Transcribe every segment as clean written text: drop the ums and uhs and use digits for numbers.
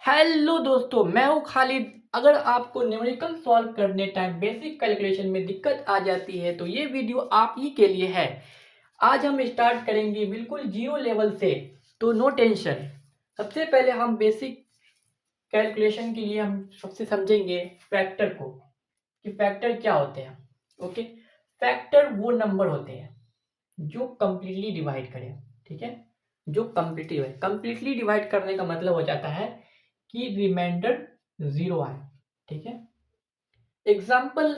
Hello दोस्तों, मैं हूं खालिद। अगर आपको न्यूमेरिकल सॉल्व करने टाइम बेसिक कैलकुलेशन में दिक्कत आ जाती है तो ये वीडियो आप ही के लिए है। आज हम स्टार्ट करेंगे बिल्कुल जीरो लेवल से, तो नो टेंशन। सबसे पहले हम बेसिक कैलकुलेशन के लिए हम सबसे समझेंगे फैक्टर को, कि फैक्टर क्या होते हैं। ओके, फैक्टर वो नंबर होते हैं जो कंप्लीटली डिवाइड करें। ठीक है, जो कंप्लीटली डिवाइड करने का मतलब हो जाता है कि रिमाइंडर जीरो आए। ठीक है, एग्जाम्पल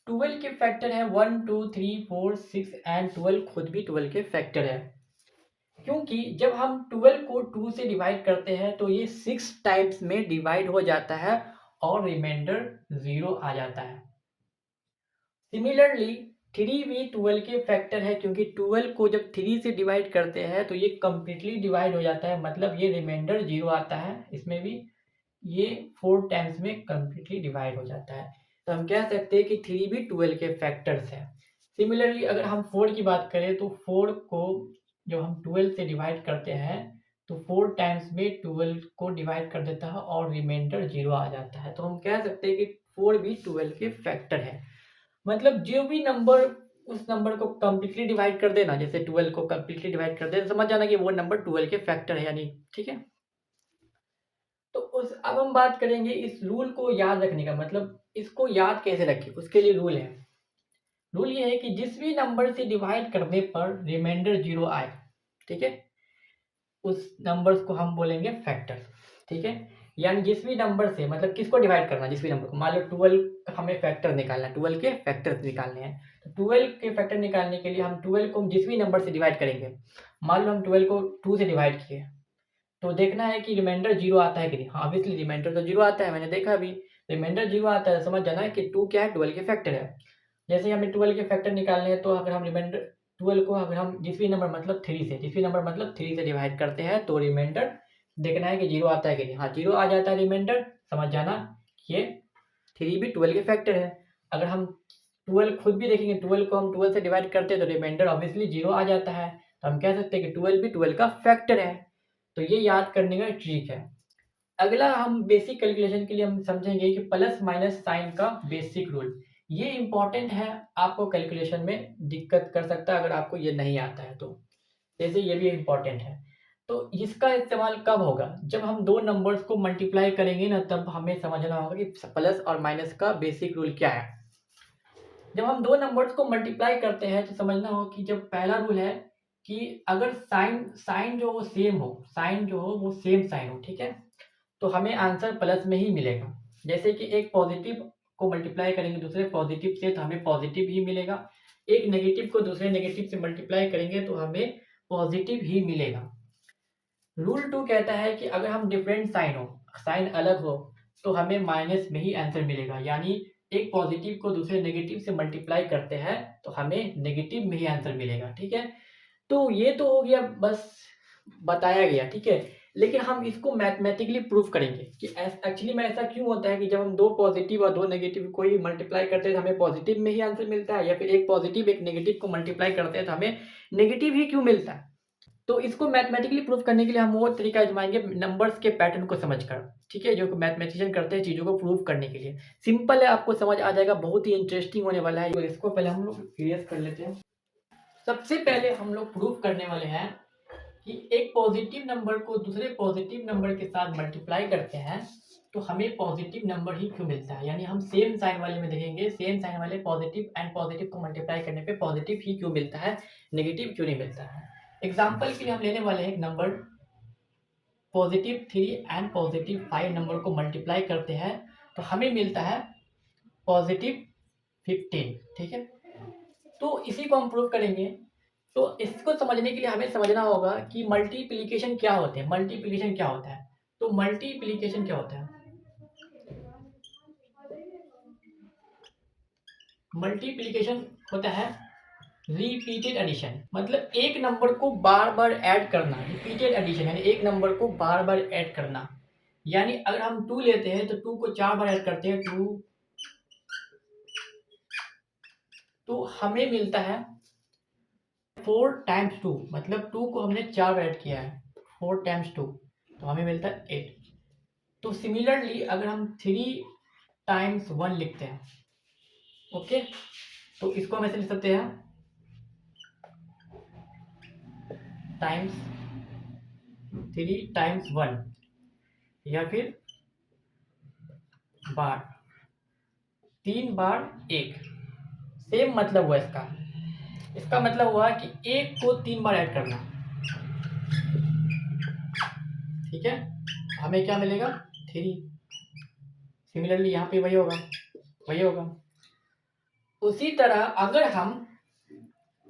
12 के फैक्टर है 1 2 3 4 6 एंड 12 खुद भी 12 के फैक्टर है, क्योंकि जब हम 12 को 2 से डिवाइड करते हैं तो ये 6 टाइम्स में डिवाइड हो जाता है और रिमाइंडर जीरो आ जाता है। सिमिलरली 3 भी 12 के फैक्टर है, क्योंकि 12 को जब 3 से डिवाइड करते हैं तो ये कंप्लीटली डिवाइड हो जाता है, मतलब ये रिमाइंडर जीरो आता है। इसमें भी ये 4 टाइम्स में कंप्लीटली डिवाइड हो जाता है, तो हम कह सकते हैं कि 3 भी 12 के फैक्टर्स है। सिमिलरली अगर हम 4 की बात करें तो 4 को जब हम 12 से डिवाइड करते हैं तो 4 टाइम्स में 12 को डिवाइड कर देता है और रिमाइंडर जीरो आ जाता है, तो हम कह सकते हैं कि 4 भी 12 के फैक्टर है। मतलब जो भी नंबर उस नंबर को कंप्लीटली डिवाइड कर देना, जैसे 12 को कंप्लीटली डिवाइड कर दे, समझ जाना कि वो नंबर 12 के फैक्टर है यानी। ठीक है, तो उस अब हम बात करेंगे इस रूल को याद रखने का, मतलब इसको याद कैसे रखें, उसके लिए रूल है। रूल ये है कि जिस भी नंबर से डिवाइड करने पर रिमाइंडर जीरो आए, ठीक है, उस नंबर्स को हम बोलेंगे फैक्टर। ठीक है, यानी जिस भी नंबर से, मतलब किसको डिवाइड करना, जिस भी नंबर को, मान लो 12 हमें फैक्टर निकालना है, 12 के फैक्टर्स निकालने हैं, तो 12 के फैक्टर निकालने के लिए हम 12 को जिस भी नंबर से डिवाइड करेंगे, मान लो हम 12 को 2 से डिवाइड किए, तो देखना है कि रिमाइंडर जीरो आता है कि नहीं। हाँ, ऑब्वियसली रिमाइंडर तो जीरो आता है, मैंने देखा अभी रिमाइंडर जीरो आता है, समझ जाना है कि 2 क्या है, 12 के फैक्टर है। जैसे ही हमें 12 के फैक्टर निकालने हैं तो अगर हम रिमाइंडर 12 को अगर हम जिस भी नंबर मतलब 3 से, जिस भी नंबर मतलब 3 से डिवाइड करते हैं तो रिमाइंडर देखना है कि जीरो आता है कि नहीं। हाँ, जीरो आ जाता है रिमाइंडर, समझ जाना ये 3 भी 12 के फैक्टर है। अगर हम 12 खुद भी देखेंगे, 12 को हम 12 से डिवाइड करते हैं तो रिमाइंडर ऑब्वियसली जीरो आ जाता है, तो हम कह सकते हैं कि 12 भी 12 का फैक्टर है। तो ये याद करने का ट्रिक है। अगला हम बेसिक कैलकुलेशन के लिए हम समझेंगे कि प्लस माइनस साइन का बेसिक रूल। ये इंपॉर्टेंट है, आपको कैलकुलेशन में दिक्कत कर सकता है अगर आपको ये नहीं आता है तो। जैसे ये भी इंपॉर्टेंट है, तो इसका इस्तेमाल कब होगा, जब हम दो नंबर्स को मल्टीप्लाई करेंगे ना, तब हमें समझना होगा कि प्लस और माइनस का बेसिक रूल क्या है। जब हम दो नंबर्स को मल्टीप्लाई करते हैं तो समझना हो कि जब पहला रूल है कि अगर साइन साइन जो वो सेम हो, साइन जो हो वो सेम साइन हो, ठीक है, तो हमें आंसर प्लस में ही मिलेगा। जैसे कि एक पॉजिटिव को मल्टीप्लाई करेंगे दूसरे पॉजिटिव से तो हमें पॉजिटिव ही मिलेगा, एक नेगेटिव को दूसरे नेगेटिव से मल्टीप्लाई करेंगे तो हमें पॉजिटिव ही मिलेगा। रूल टू कहता है कि अगर हम डिफरेंट साइन हो, साइन अलग हो, तो हमें माइनस में ही आंसर मिलेगा, यानी एक पॉजिटिव को दूसरे नेगेटिव से मल्टीप्लाई करते हैं तो हमें नेगेटिव में ही आंसर मिलेगा। ठीक है, तो ये तो हो गया, बस बताया गया। ठीक है, लेकिन हम इसको मैथमेटिकली प्रूफ करेंगे कि एक्चुअली में ऐसा क्यों होता है कि जब हम दो पॉजिटिव और दो नेगेटिव को ही मल्टीप्लाई करते हैं तो हमें पॉजिटिव में ही आंसर मिलता है, या फिर एक पॉजिटिव एक नेगेटिव को मल्टीप्लाई करते हैं तो हमें नेगेटिव ही क्यों मिलता है। तो इसको मैथमेटिकली प्रूफ करने के लिए हम वो तरीका आजमाएंगे नंबर्स के पैटर्न को समझकर। ठीक है, जो मैथमेटिशियन करते हैं चीज़ों को प्रूफ करने के लिए। सिंपल है, आपको समझ आ जाएगा, बहुत ही इंटरेस्टिंग होने वाला है। तो इसको पहले हम लोग क्लियर कर लेते हैं। सबसे पहले हम लोग प्रूफ करने वाले हैं कि एक पॉजिटिव नंबर को दूसरे पॉजिटिव नंबर के साथ मल्टीप्लाई करते हैं तो हमें पॉजिटिव नंबर ही क्यों मिलता है, यानी हम सेम साइन वाले में देखेंगे, सेम साइन वाले पॉजिटिव एंड पॉजिटिव को मल्टीप्लाई करने पे पॉजिटिव ही क्यों मिलता है, नेगेटिव क्यों नहीं मिलता है। एग्जाम्पल के लिए हम लेने वाले हैं एक number positive 3 and positive 5 number को मल्टीप्लाई करते हैं तो हमें मिलता है पॉजिटिव 15। ठीक है, तो इसी को हम प्रूव करेंगे। तो इसको समझने के लिए हमें समझना होगा कि मल्टीप्लिकेशन क्या होते हैं। मल्टीप्लिकेशन क्या होता है, तो मल्टीप्लिकेशन क्या होता है, मल्टीप्लिकेशन होता है रिपीटेड एडिशन, मतलब एक नंबर को बार बार ऐड करना। रिपीटेड एडिशन यानी एक नंबर को बार बार ऐड करना, यानी अगर हम 2 लेते हैं तो 2 को 4 बार ऐड करते हैं 2, तो हमें मिलता है 4 टाइम्स 2, मतलब 2 को हमने 4 बार ऐड किया है, 4 टाइम्स 2, तो हमें मिलता है 8। तो सिमिलरली अगर हम 3 टाइम्स 1 लिखते हैं, ओके, तो इसको हम ऐसे लिख सकते हैं टाइम्स 3 टाइम्स 1, या फिर बार 3 बार 1। सेम मतलब हुआ इसका। इसका मतलब हुआ कि 1 को 3 बार ऐड करना, ठीक है, हमें क्या मिलेगा 3। सिमिलरली यहाँ पे वही होगा, वही होगा। उसी तरह अगर हम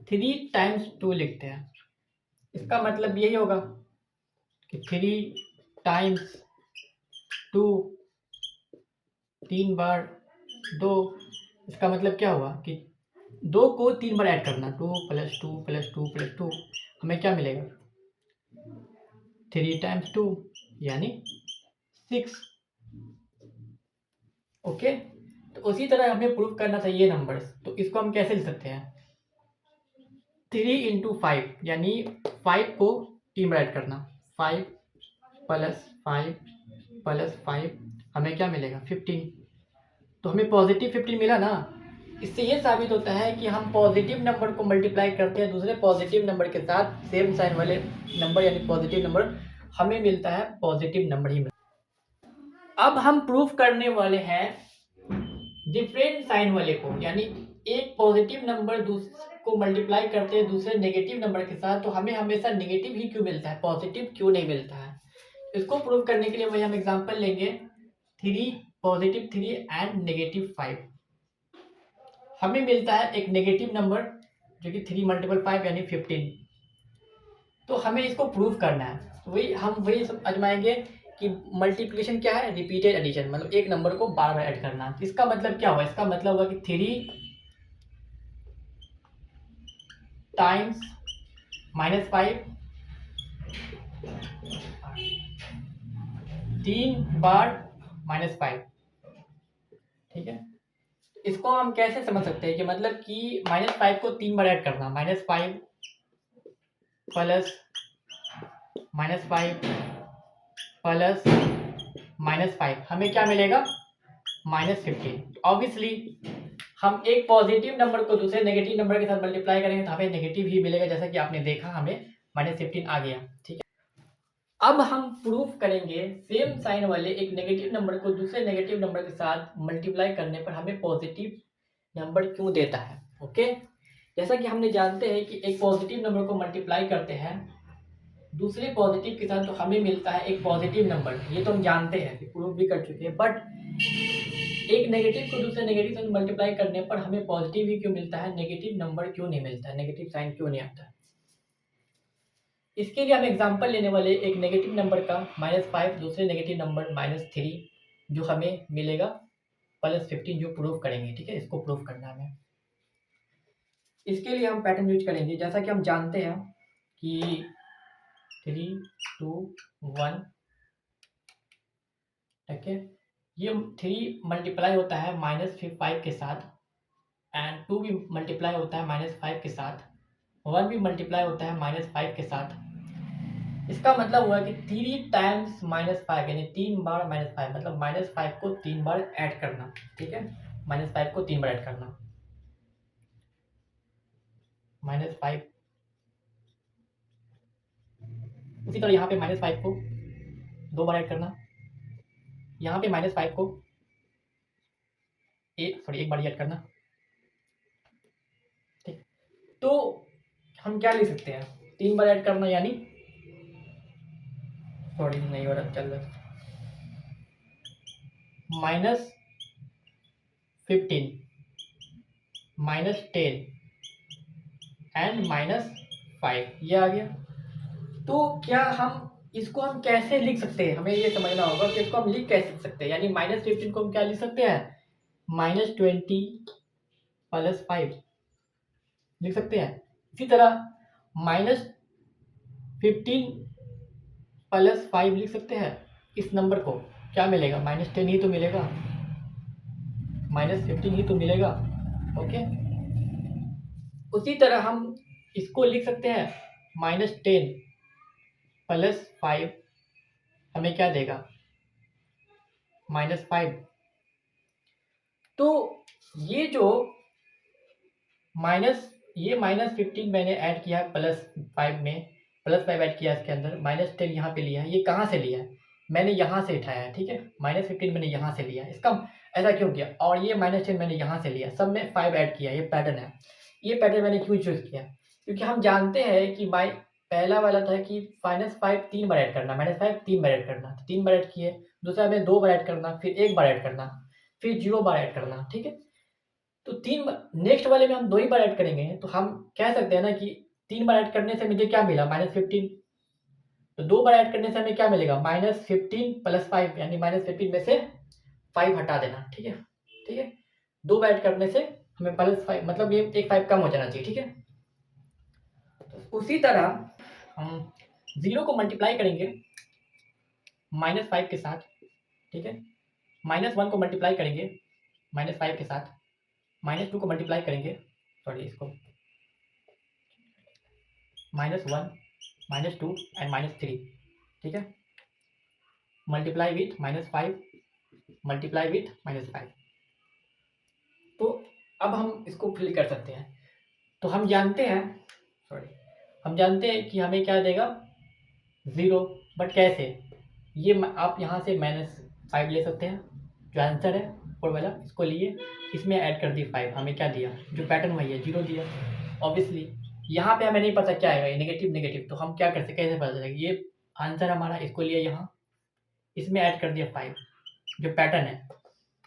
3 टाइम्स 2 लिखते हैं, इसका मतलब यही होगा कि 3 टाइम्स 2, 3 बार 2। इसका मतलब क्या हुआ कि 2 को 3 बार ऐड करना, 2 + 2 + 2 + 2, हमें क्या मिलेगा 3 टाइम्स 2 यानी 6। ओके, तो उसी तरह हमें प्रूफ करना था ये नंबर्स, तो इसको हम कैसे लिख सकते हैं 3 × 5 यानी 5 को 3 बार ऐड करना, 5 + 5 + 5 हमें क्या मिलेगा 15। तो हमें पॉजिटिव 15 मिला ना। इससे ये साबित होता है कि हम पॉजिटिव नंबर को मल्टीप्लाई करते हैं दूसरे पॉजिटिव नंबर के साथ, सेम साइन वाले नंबर यानी पॉजिटिव नंबर, हमें मिलता है पॉजिटिव नंबर ही मिलता। अब हम प्रूफ करने वाले हैं डिफरेंट साइन वाले को, यानी एक पॉजिटिव नंबर को मल्टीप्लाई करते हैं दूसरे नेगेटिव नंबर के साथ, तो हमें हमेशा नेगेटिव ही क्यों मिलता है, पॉजिटिव क्यों नहीं मिलता है। इसको प्रूव करने के लिए वही हम एग्जांपल लेंगे 3 + 3 एंड -5। हमें मिलता है एक नेगेटिव नंबर जो कि 3 × 5 यानी 15। तो हमें इसको प्रूव करना है, तो वही सब आजमाएंगे कि मल्टीप्लिकेशन क्या है, रिपीटेड एडिशन, मतलब एक नंबर को बार बार ऐड करना। इसका मतलब क्या हुआ, इसका मतलब हुआ कि 3 टाइम्स -5, 3 बार -5, ठीक है। इसको हम कैसे समझ सकते हैं कि मतलब कि -5 को 3 बार ऐड करना, -5 प्लस -5 प्लस -5 हमें क्या मिलेगा -15। ऑब्वियसली हम एक पॉजिटिव नंबर को दूसरे नेगेटिव नंबर के साथ मल्टीप्लाई करेंगे तो हमें नेगेटिव ही मिलेगा, जैसा कि आपने देखा हमें -15 आ गया, ठीक है। अब हम प्रूफ करेंगे सेम साइन वाले एक नेगेटिव नंबर को दूसरे नेगेटिव नंबर के साथ मल्टीप्लाई करने पर हमें पॉजिटिव नंबर क्यों देता है। ओके, जैसा कि हमने जानते हैं कि एक पॉजिटिव नंबर को मल्टीप्लाई करते हैं दूसरे पॉजिटिव के साथ तो हमें मिलता है एक पॉजिटिव नंबर, ये तो हम जानते हैं, प्रूफ भी कर चुके हैं। बट एक नेगेटिव को दूसरे नेगेटिव से मल्टीप्लाई करने पर हमें पॉजिटिव ही क्यों मिलता है, नेगेटिव नंबर क्यों नहीं मिलता है, नेगेटिव साइन क्यों नहीं आता है। इसके लिए हम एग्जांपल लेने वाले एक नेगेटिव नंबर का -5 दूसरे नेगेटिव नंबर -3 जो हमें मिलेगा +15 जो प्रूफ करेंगे, ठीक है। इसको प्रूफ करना है हमें। इसके लिए हम पैटर्न यूज करेंगे, जैसा कि हम जानते हैं कि 3 2 1, ठीक है। ये 3 मल्टीप्लाई होता है -5 के साथ, एंड 2 भी मल्टीप्लाई होता है -5 के साथ, 1 भी मल्टीप्लाई होता है -5 के साथ। इसका मतलब हुआ कि 3 टाइम्स -5 यानी 3 बार -5, मतलब -5 को 3 बार ऐड करना, ठीक है। -5 को 3 बार ऐड करना, -5। उसी तरह यहाँ पे -5 को 2 बार ऐड करना, यहाँ पे -5 को एक बार ऐड करना, ठीक। तो हम क्या लिख सकते हैं, 3 बार ऐड करना यानी नहीं हो रहा, चल रहा -15 -10 एंड -5 ये आ गया। तो क्या हम इसको हम कैसे लिख सकते हैं, हमें ये समझना होगा कि इसको हम लिख कैसे सकते हैं। यानी -15 को हम क्या लिख सकते हैं, -20 + 5 लिख सकते हैं। इसी तरह -15 + 5 लिख सकते हैं। इस नंबर को क्या मिलेगा, -10 ही तो मिलेगा, -15 ही तो मिलेगा, ओके। उसी तरह हम इसको लिख सकते हैं -10 + 5 हमें क्या देगा -5। तो ये जो -15 मैंने ऐड किया है +5 में, +5 ऐड किया है इसके अंदर, -10 यहाँ पे लिया है। ये कहाँ से लिया है? मैंने यहाँ से उठाया है, ठीक है? -15 मैंने यहाँ से लिया है। इसका ऐसा क्यों किया? और ये -10 मैंने यहाँ से लिया, सब में 5 ऐड किया, ये पैटर्न है। ये पैटर्न मैंने क्यों चूज़ किया? क्योंकि हम जानते हैं कि पहला वाला था कि -5 3 बार ऐड करना, -5 3 बार ऐड करना, तो 3 बार ऐड किए। दूसरा में 2 बार ऐड करना, फिर 1 बार ऐड करना, फिर 0 बार ऐड करना, ठीक है? तो 3 नेक्स्ट वाले में हम 2 ही बार ऐड करेंगे, तो हम कह सकते हैं ना कि 3 बार ऐड करने से मुझे क्या मिला? -15। तो 2 बार ऐड करने से हमें क्या मिलेगा? -15 + 5 यानी -15 में से 5 हटा देना, ठीक है? ठीक है? 2 बार ऐड करने से हमें +5 मतलब ये एक 5 कम हो जाना चाहिए, ठीक है? तो उसी तरह हम 0 को मल्टीप्लाई करेंगे -5 के साथ, ठीक है? -1 को मल्टीप्लाई करेंगे -5 के साथ, -2 को मल्टीप्लाई करेंगे, सॉरी इसको -1, -2 एंड -3, ठीक है? Multiply with -5, multiply with -5। तो अब हम इसको फिल कर सकते हैं। तो हम जानते हैं कि हमें क्या देगा? 0। बट कैसे? ये आप यहाँ से -5 ले सकते हैं, जो आंसर है ऊपर वाला, इसको लिए, इसमें ऐड कर दिए 5, हमें क्या दिया? जो पैटर्न वही है, 0 दिया। ऑब्वियसली यहाँ पे हमें नहीं पता क्या आएगा, ये नेगेटिव, तो हम क्या कर सकते, कैसे पता चलेगा? ये आंसर हमारा, इसको लिया यहाँ, इसमें ऐड कर दिया 5, जो पैटर्न है,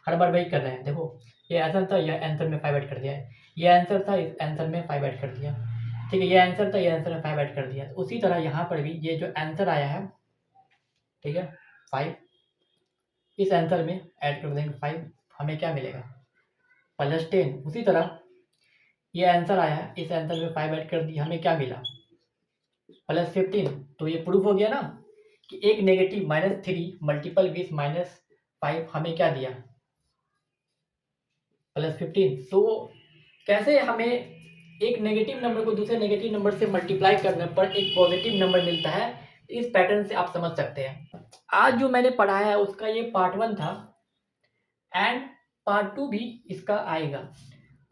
हर बार वही कर रहे हैं। देखो ये आंसर था, ये आंसर में 5 ऐड कर दिया है, ये आंसर था, इस आंसर में 5 ऐड कर दिया, ठीक है? ये आंसर था, ये आंसर में 5 ऐड कर दिया। उसी तरह यहाँ पर भी ये जो आंसर आया है, ठीक है, 5, इस आंसर में ऐड कर देंगे 5, हमें क्या मिलेगा? +10। उसी तरह ये आंसर आया है, इस आंसर में 5 ऐड कर दिया, हमें क्या मिला? +15। तो ये प्रूफ हो गया ना कि एक नेगेटिव -3 मल्टीपल विथ -5 हमें क्या दिया? +15। तो कैसे हमें एक नेगेटिव नंबर को दूसरे नेगेटिव नंबर से मल्टीप्लाई करने पर एक पॉजिटिव नंबर मिलता है, इस पैटर्न से आप समझ सकते हैं। आज जो मैंने पढ़ाया है उसका ये पार्ट 1 था, एंड पार्ट 2 भी इसका आएगा।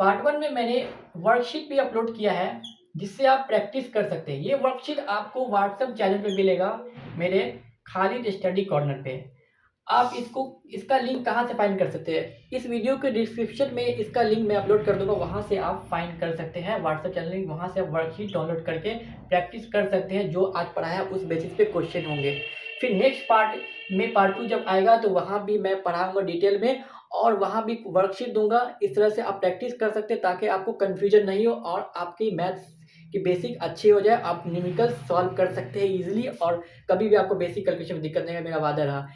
पार्ट 1 में मैंने वर्कशीट भी अपलोड किया है, जिससे आप प्रैक्टिस कर सकते हैं। ये वर्कशीट आपको व्हाट्सएप चैनल पे मिलेगा, मेरे खालिद स्टडी कॉर्नर पे। आप इसका लिंक कहाँ से फाइंड कर सकते हैं? इस वीडियो के डिस्क्रिप्शन में इसका लिंक मैं अपलोड कर दूंगा, वहाँ से आप फाइंड कर सकते हैं व्हाट्सएप चैनल लिंक, वहाँ से आप वर्कशीट डाउनलोड करके प्रैक्टिस कर सकते हैं। जो आज पढ़ाया उस बेसिस पे क्वेश्चन होंगे। फिर नेक्स्ट पार्ट में पार्ट 2 जब आएगा तो वहाँ भी मैं पढ़ाऊँगा डिटेल में, और वहाँ भी वर्कशीट दूँगा। इस तरह से आप प्रैक्टिस कर सकते हैं ताकि आपको कन्फ्यूजन नहीं हो और आपकी मैथ्स की बेसिक अच्छी हो जाए। आप न्यूमेरिकल सॉल्व कर सकते हैं ईज़िली, और कभी भी आपको बेसिक कैलकुलेशन में दिक्कत नहीं है, मेरा वादा रहा।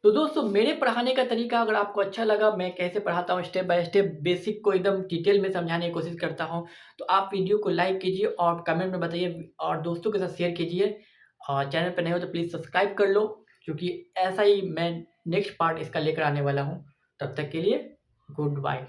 तो दोस्तों मेरे पढ़ाने का तरीका अगर आपको अच्छा लगा, मैं कैसे पढ़ाता हूँ स्टेप बाय स्टेप, बेसिक को एकदम डिटेल में समझाने की कोशिश करता हूँ, तो आप वीडियो को लाइक कीजिए और कमेंट में बताइए और दोस्तों के साथ शेयर कीजिए। और चैनल पर नए हो तो प्लीज़ सब्सक्राइब कर लो, क्योंकि ऐसा ही मैं नेक्स्ट पार्ट इसका लेकर आने वाला हूँ। तब तक के लिए गुड बाय।